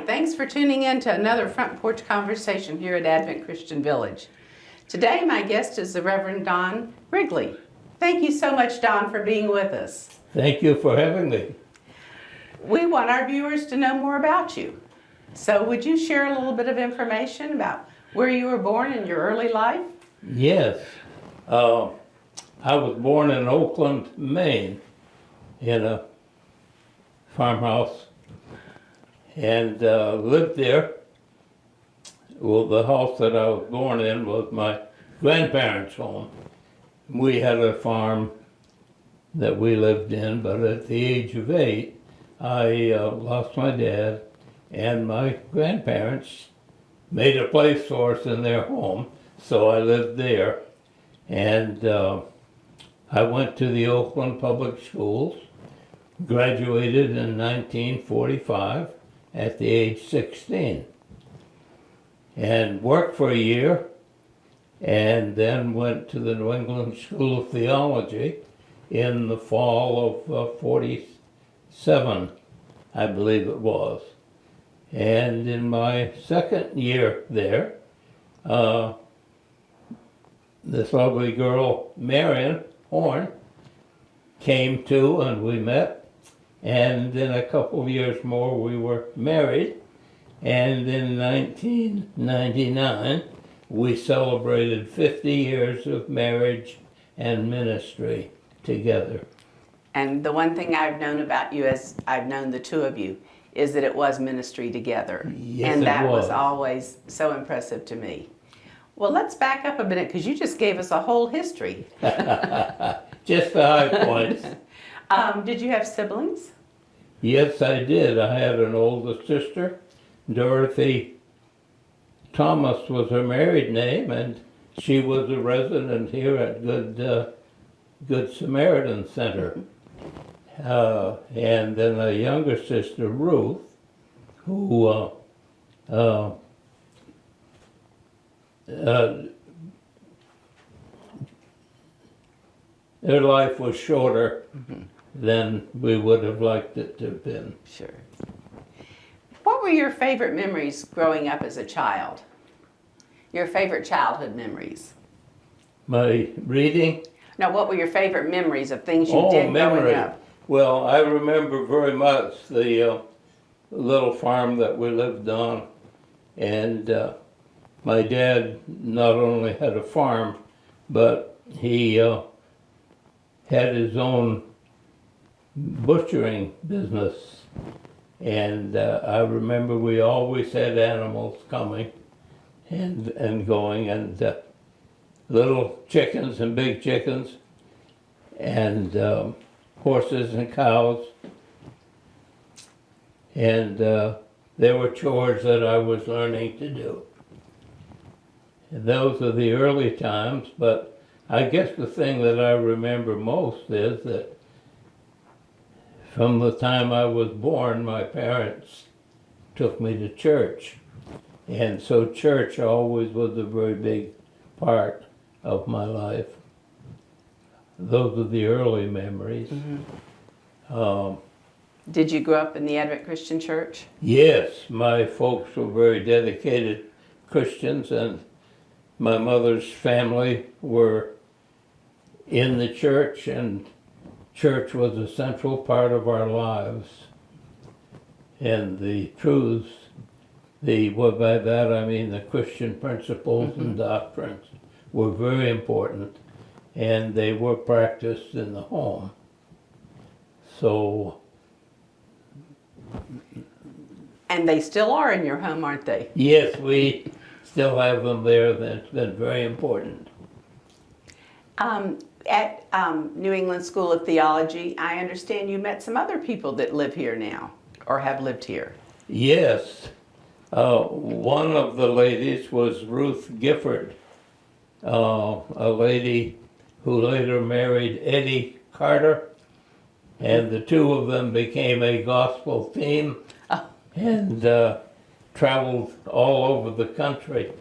right, thanks for tuning in to another Front Porch Conversation here at Advent Christian Village. Today my guest is the Reverend Don Wrigley. Thank you so much, Don, for being with us. Thank you for having me. We want our viewers to know more about you. So would you share a little bit of information about where you were born in your early life? Yes, I was born in Oakland, Maine, in a farmhouse, and lived there. Well, the house that I was born in was my grandparents' home. We had a farm that we lived in, but at the age of 8, I lost my dad, and my grandparents made a place for us in their home, so I lived there. And I went to the Oakland Public Schools, graduated in 1945 at the age 16, and worked for a year, and then went to the New England School of Theology in the fall of 47, I believe it was. And in my second year there, this lovely girl, Marion Horn, came to, and we met, and in a couple of years more we were married, and in 1999 we celebrated 50 years of marriage and ministry together. And the one thing I've known about you, as I've known the two of you, is that it was ministry together. Yes, and that it was always so impressive to me. Well, let's back up a minute because you just gave us a whole history. Just the high points. Did you have siblings? Yes, I did. I had an older sister, Dorothy. Thomas was her married name, and she was a resident here at Good Samaritan Center. And then a younger sister, Ruth, who their life was shorter than we would have liked it to have been. Sure. What were your favorite memories growing up as a child? Your favorite childhood memories? My reading? Now, what were your favorite memories of things you did growing up? Well, I remember very much the little farm that we lived on, and my dad not only had a farm, but he had his own butchering business, and I remember we always had animals coming and going, and little chickens and big chickens, and horses and cows, and there were chores that I was learning to do. And those are the early times, but I guess the thing that I remember most is that from the time I was born, my parents took me to church. And so church always was a very big part of my life. Those are the early memories. Mm-hmm. Did you grow up in the Advent Christian Church? Yes, my folks were very dedicated Christians, and my mother's family were in the church, and church was a central part of our lives. And the truths, well, by that I mean the Christian principles and doctrines, were very important, and they were practiced in the home. So. And they still are in your home, aren't they? Yes, we still have them there. That's been very important. At New England School of Theology, I understand you met some other people that live here now, or have lived here. Yes. One of the ladies was Ruth Gifford, a lady who later married Eddie Carter, and the two of them became a gospel team and traveled all over the country.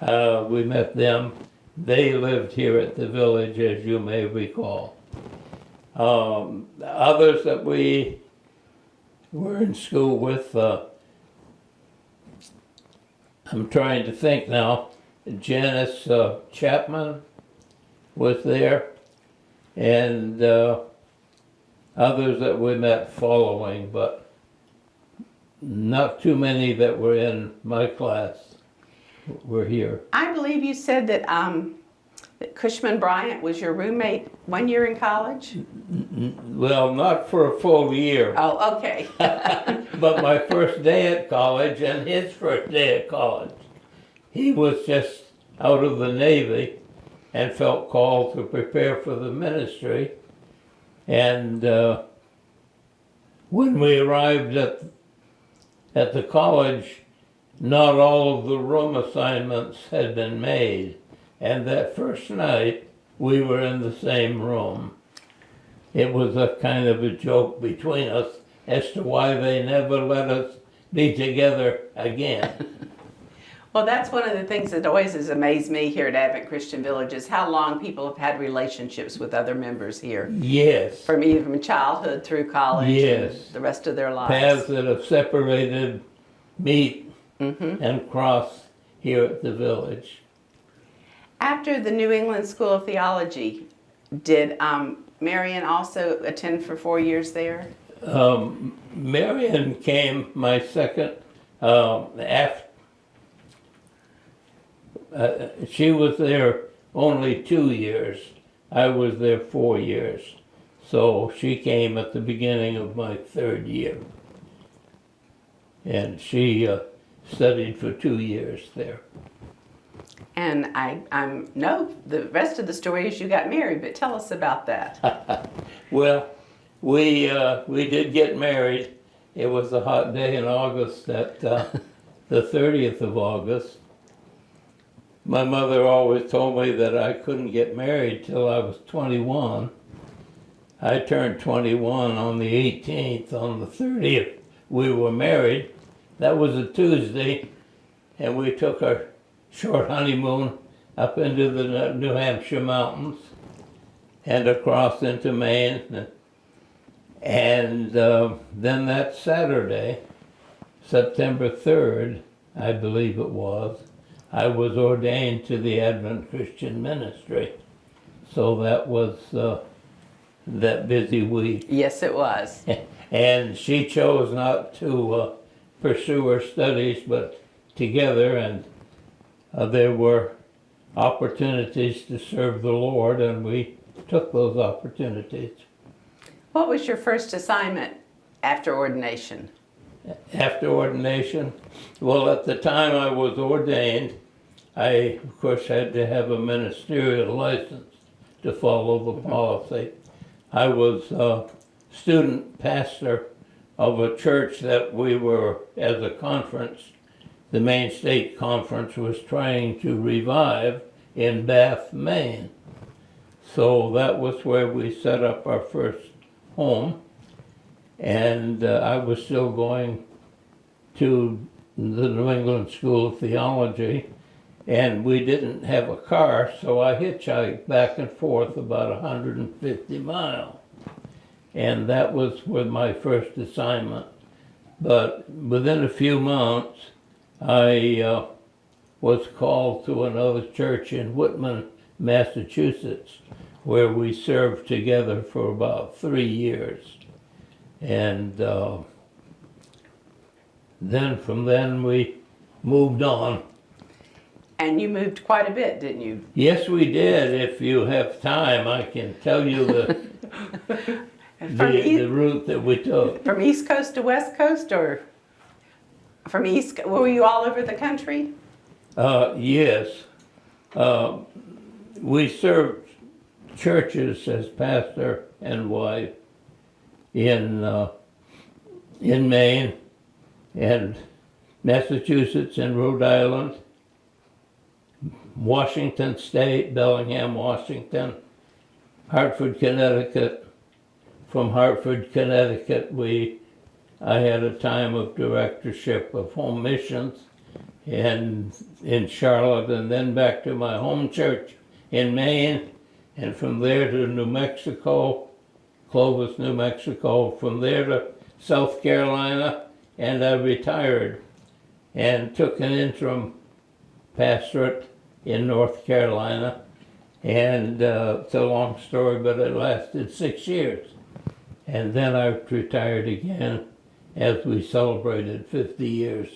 We met them. They lived here at the village, as you may recall. Others that we were in school with, I'm trying to think now. Janice Chapman was there, and others that we met following, but not too many that were in my class were here. I believe you said that Cushman Bryant was your roommate 1 year in college? Well, not for a full year, Oh, okay. but my first day at college and his first day at college. He was just out of the Navy and felt called to prepare for the ministry. And when we arrived at the college, not all of the room assignments had been made. And that first night, we were in the same room. It was a kind of a joke between us as to why they never let us be together again. Well, that's one of the things that always has amazed me here at Advent Christian Village is how long people have had relationships with other members here. Yes. From childhood through college Yes. and the rest of their lives. Paths that have separated meet and cross here at the village. After the New England School of Theology, did Marion also attend for 4 years there? Marion came my second, she was there only 2 years. I was there 4 years. So she came at the beginning of my third year. And she studied for 2 years there. And I know the rest of the story is you got married, but tell us about that. Well, we did get married. It was a hot day in August, at the 30th of August. My mother always told me that I couldn't get married till I was 21. I turned 21 on the 18th. On the 30th, we were married. That was a Tuesday, and we took our short honeymoon up into the New Hampshire mountains and across into Maine. And then that Saturday, September 3rd, I believe it was, I was ordained to the Advent Christian ministry. So that was that busy week. Yes, it was. And she chose not to pursue her studies, but together, and there were opportunities to serve the Lord, and we took those opportunities. What was your first assignment after ordination? After ordination, well, at the time I was ordained, I, of course, had to have a ministerial license to follow the policy. I was a student pastor of a church that we were, as a conference, the Maine State Conference was trying to revive in Bath, Maine. So that was where we set up our first home. And I was still going to the New England School of Theology, and we didn't have a car, so I hitchhiked back and forth about 150 miles. And that was with my first assignment. But within a few months, I was called to another church in Whitman, Massachusetts, where we served together for about 3 years. And then from then we moved on. And you moved quite a bit, didn't you? Yes, we did. If you have time, I can tell you the route that we took. From East Coast to West Coast, or were you all over the country? Yes. We served churches as pastor and wife in Maine and Massachusetts and Rhode Island, Washington State, Bellingham, Washington, Hartford, Connecticut. From Hartford, Connecticut, I had a time of directorship of home missions and in Charlotte, and then back to my home church in Maine, and from there to New Mexico, Clovis, New Mexico, from there to South Carolina, and I retired and took an interim pastorate in North Carolina. And it's a long story, but it lasted 6 years. And then I retired again as we celebrated 50 years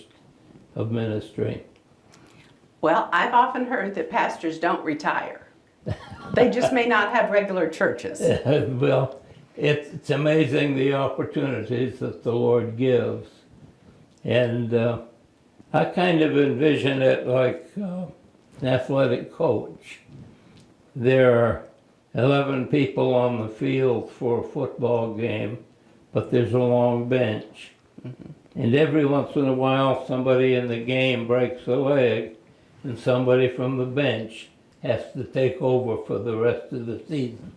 of ministry. Well, I've often heard that pastors don't retire. They just may not have regular churches. Well, it's amazing the opportunities that the Lord gives. And I kind of envision it like an athletic coach. There are 11 people on the field for a football game, but there's a long bench. And every once in a while, somebody in the game breaks a leg, and somebody from the bench has to take over for the rest of the season.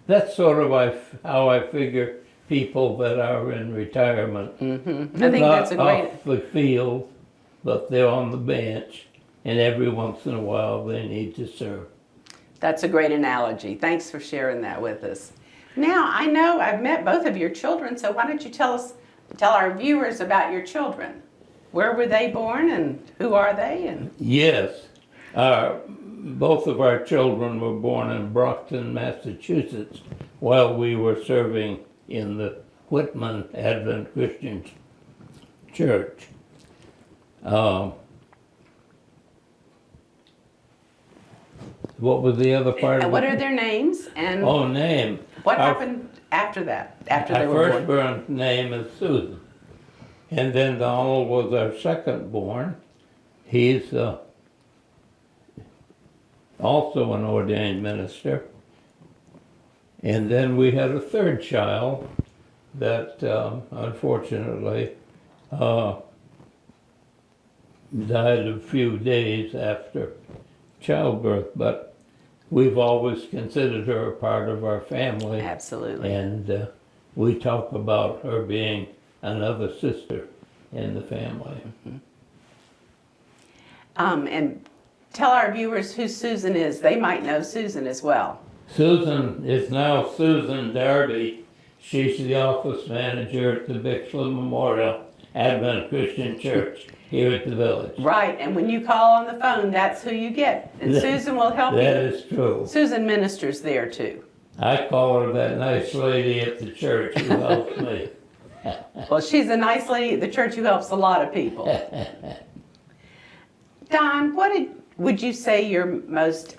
That's sort of how I figure people that are in retirement. I think that's a great... Off the field, but they're on the bench, and every once in a while they need to serve. That's a great analogy. Thanks for sharing that with us. Now, I know I've met both of your children, so why don't you tell our viewers about your children? Where were they born and who are they? And Yes, both of our children were born in Brockton, Massachusetts, while we were serving in the Whitman Advent Christian Church. What was the other part of it? what are their names? And Oh, name. what happened after that? After they Our were born? firstborn name is Susan. And then Donald was our secondborn. He's also an ordained minister. And then we had a third child that unfortunately died a few days after childbirth, but we've always considered her a part of our family. Absolutely. And we talk about her being another sister in the family. And tell our viewers who Susan is. They might know Susan as well. Susan is now Susan Darby. She's the office manager at the Bixler Memorial Advent Christian Church here at the village. Right, and when you call on the phone, that's who you get. And Susan will help you. That is true. Susan ministers there too. I call her that nice lady at the church who helps me. Well, she's a nice lady at the church who helps a lot of people. Don, would you say your most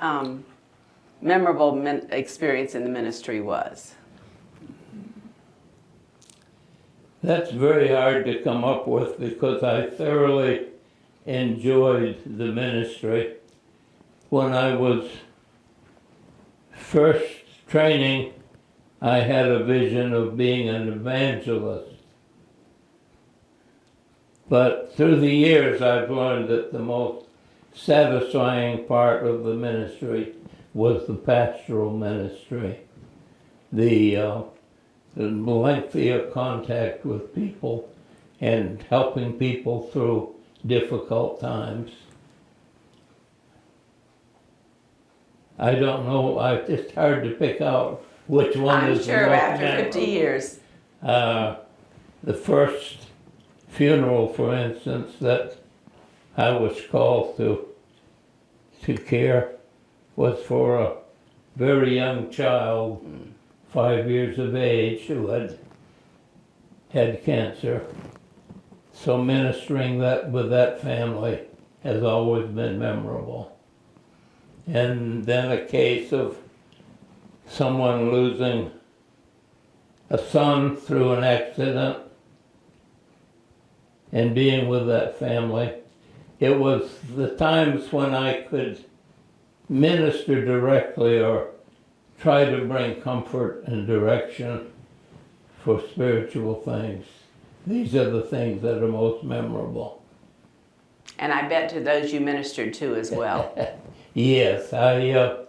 memorable experience in the ministry was? That's very hard to come up with because I thoroughly enjoyed the ministry. When I was first training, I had a vision of being an evangelist. But through the years, I've learned that the most satisfying part of the ministry was the pastoral ministry. The lengthier contact with people and helping people through difficult times. I don't know, it's hard to pick out which one I'm is sure the most after 50 memorable. years. The first funeral, for instance, that I was called to care was for a very young child, 5 years of age, who had cancer. So ministering that with that family has always been memorable. And then a case of someone losing a son through an accident and being with that family. It was the times when I could minister directly or try to bring comfort and direction for spiritual things. These are the things that are most memorable. And I bet to those you ministered to as well. Yes, I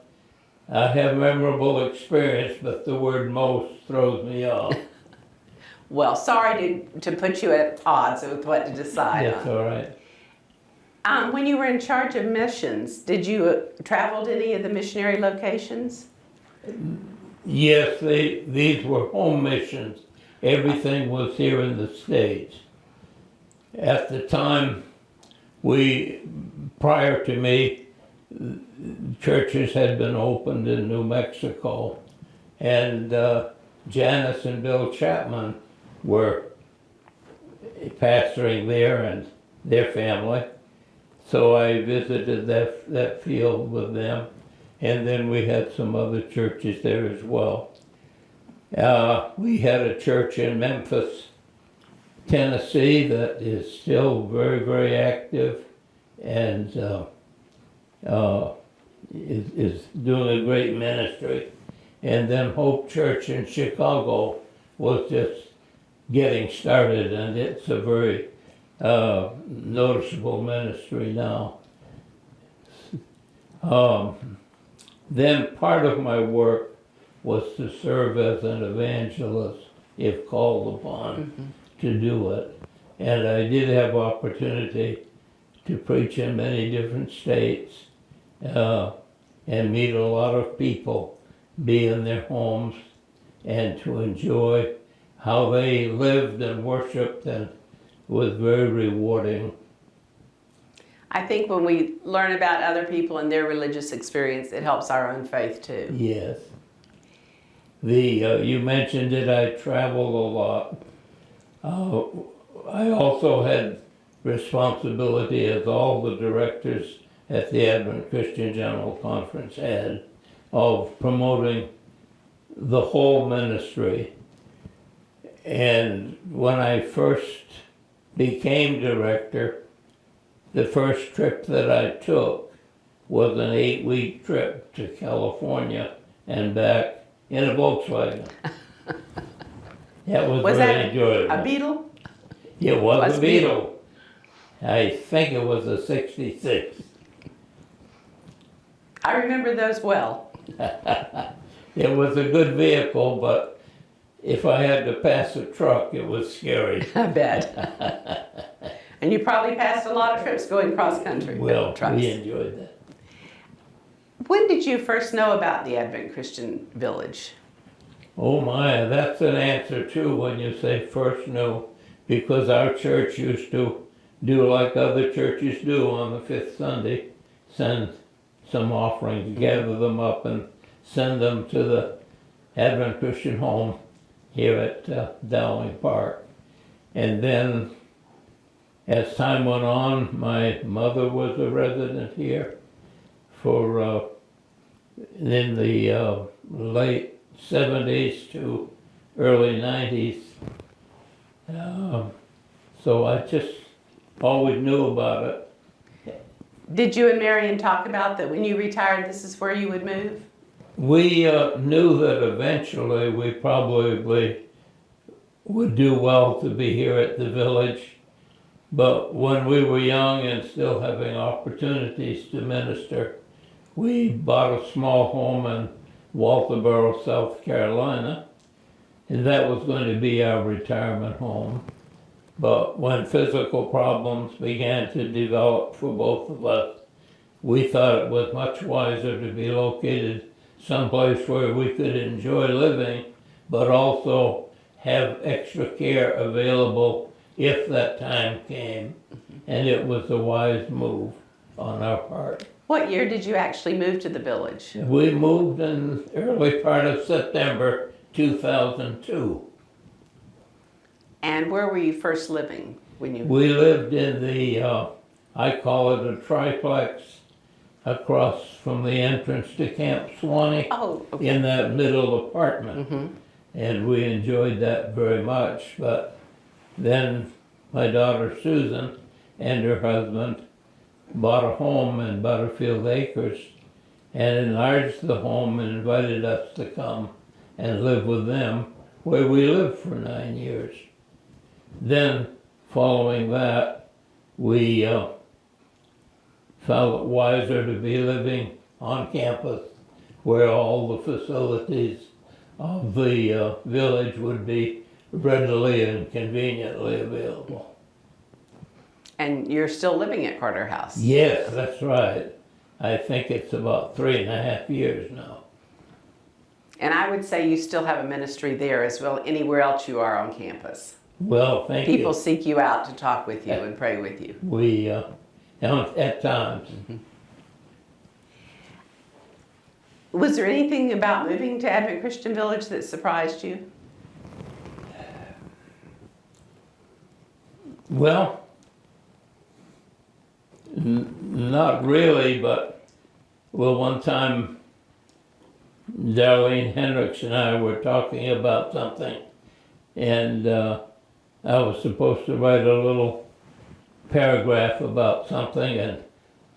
have memorable experience, but the word most throws me off. Well, sorry to put you at odds with what to decide That's on. all right. When you were in charge of missions, did you travel to any of the missionary locations? Yes, these were home missions. Everything was here in the States. At the time, prior to me, churches had been opened in New Mexico, and Janice and Bill Chapman were pastoring there and their family. So I visited that field with them, and then we had some other churches there as well. We had a church in Memphis, Tennessee that is still very, very active and is doing a great ministry. And then Hope Church in Chicago was just getting started, and it's a very noticeable ministry now. Then part of my work was to serve as an evangelist if called upon to do it. And I did have opportunity to preach in many different states and meet a lot of people, be in their homes, and to enjoy how they lived and worshiped, and was very rewarding. I think when we learn about other people and their religious experience, it helps our own faith too. Yes. You mentioned that I traveled a lot. I also had responsibility, as all the directors at the Advent Christian General Conference had, of promoting the whole ministry. And when I first became director, the first trip that I took was an 8-week trip to California and back in a Volkswagen. That was Was very that enjoyable. a Beetle? It was a Beetle. I think it was a 66. I remember those well. It was a good vehicle, but if I had to pass a truck, it was scary. I bet. And you probably passed a lot of trips going cross country. Well, trucks. we enjoyed that. When did you first know about the Advent Christian Village? Oh my, that's an answer too when you say first knew, because our church used to do like other churches do on the fifth Sunday, send some offerings, gather them up and send them to the Advent Christian home here at Dowling Park. And then as time went on, my mother was a resident here for in the late 70s to early 90s. So I just always knew about it. Did you and Marion talk about that when you retired, this is where you would move? We knew that eventually we probably would do well to be here at the village. But when we were young and still having opportunities to minister, we bought a small home in Walterboro, South Carolina, and that was going to be our retirement home. But when physical problems began to develop for both of us, we thought it was much wiser to be located someplace where we could enjoy living, but also have extra care available if that time came. And it was a wise move on our part. What year did you actually move to the village? We moved in early part of September 2002. And where were you first living when you? We lived in the, I call it a triplex, across from the entrance to Camp Swanee, Oh, okay. in that middle apartment. And we enjoyed that very much. But then my daughter Susan and her husband bought a home in Butterfield Acres and enlarged the home and invited us to come and live with them, where we lived for 9 years. Then, following that, we felt it wiser to be living on campus, where all the facilities of the village would be readily and conveniently available. And you're still living at Carter House? Yes, that's right. I think it's about 3.5 years now. And I would say you still have a ministry there as well, anywhere else you are on campus. Well, thank you. People seek you out to talk with you and pray with you. We at times. Was there anything about moving to Advent Christian Village that surprised you? Well, not really, but one time Darlene Hendricks and I were talking about something, and I was supposed to write a little paragraph about something, and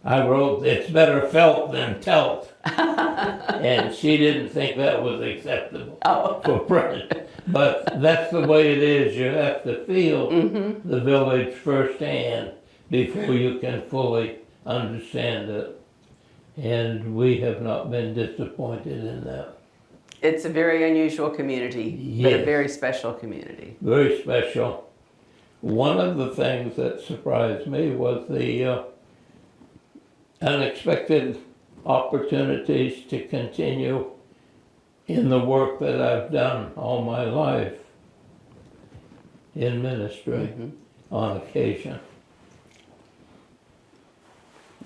I wrote, "It's better felt than telt." And she didn't think that was acceptable for print. But that's the way it is. You have to feel the village firsthand before you can fully understand it. And we have not been disappointed in that. It's a very unusual community, but a Yes. very special community. Very special. One of the things that surprised me was the unexpected opportunities to continue in the work that I've done all my life in ministry on occasion.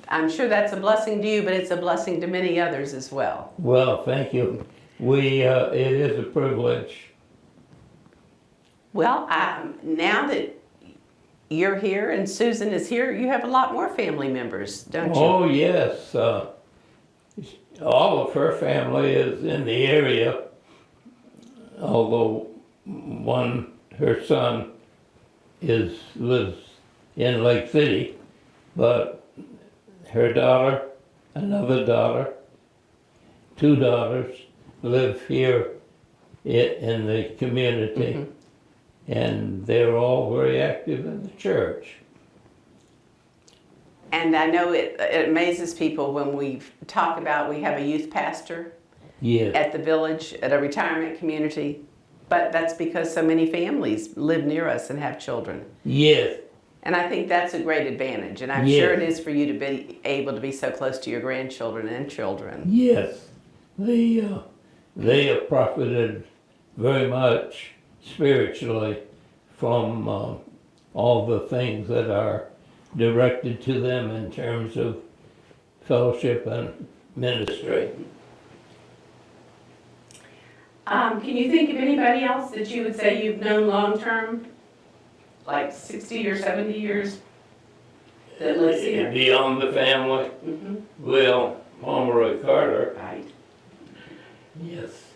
I'm sure that's a blessing to you, but it's a blessing to many others as well. Well, thank you. It is a privilege. Well, now that you're here and Susan is here, you have a lot more family members, don't you? Oh, yes. All of her family is in the area, although her son lives in Lake City, but her daughter, another daughter, two daughters live here in the community, and they're all very active in the church. And I know it amazes people when we talk about we have a youth pastor Yes. at the village, at a retirement community, but that's because so many families live near us and have children. Yes. And I think that's a great advantage, and I'm Yes. sure it is for you to be able to be so close to your grandchildren and children. Yes. They have profited very much spiritually from all the things that are directed to them in terms of fellowship and ministry. Can you think of anybody else that you would say you've known long-term, like 60 or 70 years, that lives here? Beyond the family, well, Pomeroy Carter, Right. yes.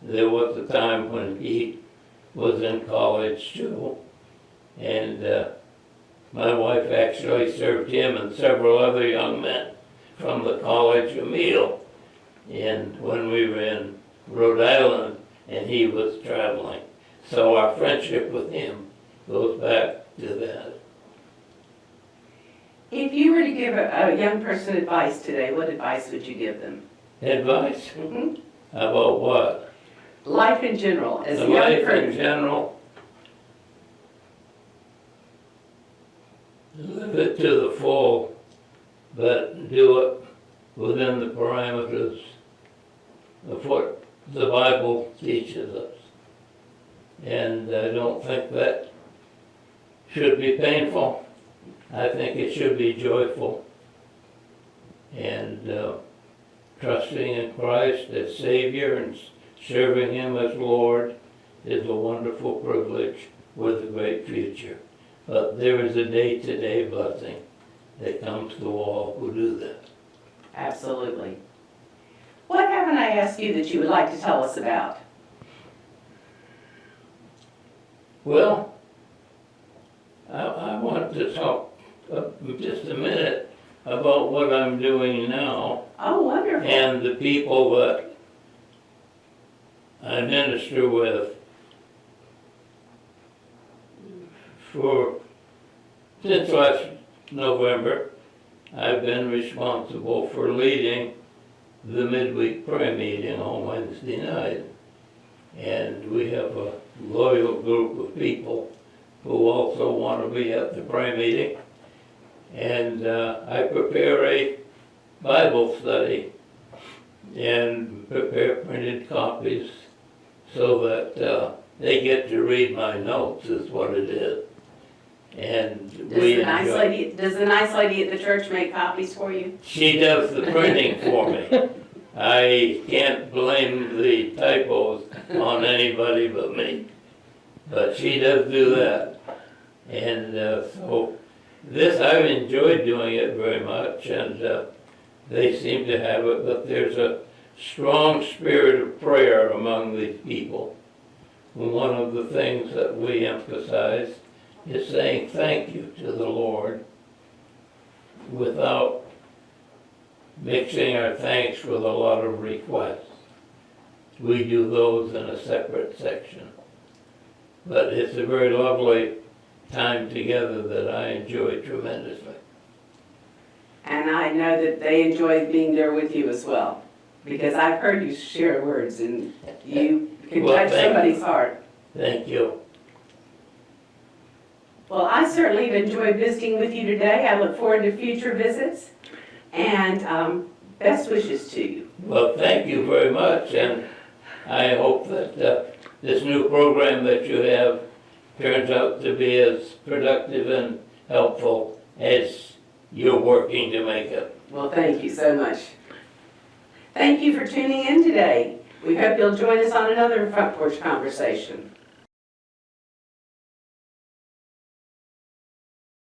There was a time when he was in college too, and my wife actually served him and several other young men from the college a meal. And when we were in Rhode Island and he was traveling. So our friendship with him goes back to that. If you were to give a young person advice today, what advice would you give them? Advice? About what? Life in general, as a young Life in person. general. Live it to the full, but do it within the parameters of what the Bible teaches us. And I don't think that should be painful. I think it should be joyful. And trusting in Christ as Savior and serving Him as Lord is a wonderful privilege with a great future. But there is a day-to-day blessing that comes to all who do that. Absolutely. What haven't I asked you that you would like to tell us about? Well, I want to talk just a minute about what I'm doing now Oh, wonderful. and the people that I minister with. Since last November, I've been responsible for leading the midweek prayer meeting on Wednesday night. And we have a loyal group of people who also want to be at the prayer meeting. And I prepare a Bible study and prepare printed copies so that they get to read my notes is what it is. and Does we the nice enjoy. lady, does the nice lady at the church make copies for you? She does the printing for me. I can't blame the typos on anybody but me. But she does do that. And so this, I've enjoyed doing it very much, and they seem to have it, but there's a strong spirit of prayer among these people. One of the things that we emphasize is saying thank you to the Lord without mixing our thanks with a lot of requests. We do those in a separate section. But it's a very lovely time together that I enjoy tremendously. And I know that they enjoy being there with you as well, because I've heard you share words and you can Well, touch thank somebody's heart. Thank you. Well, I certainly have enjoyed visiting with you today. I look forward to future visits, and best wishes to you. Well, thank you very much, and I hope that this new program that you have turns out to be as productive and helpful as you're working to make it. Well, thank you so much. Thank you for tuning in today. We hope you'll join us on another Front Porch Conversation.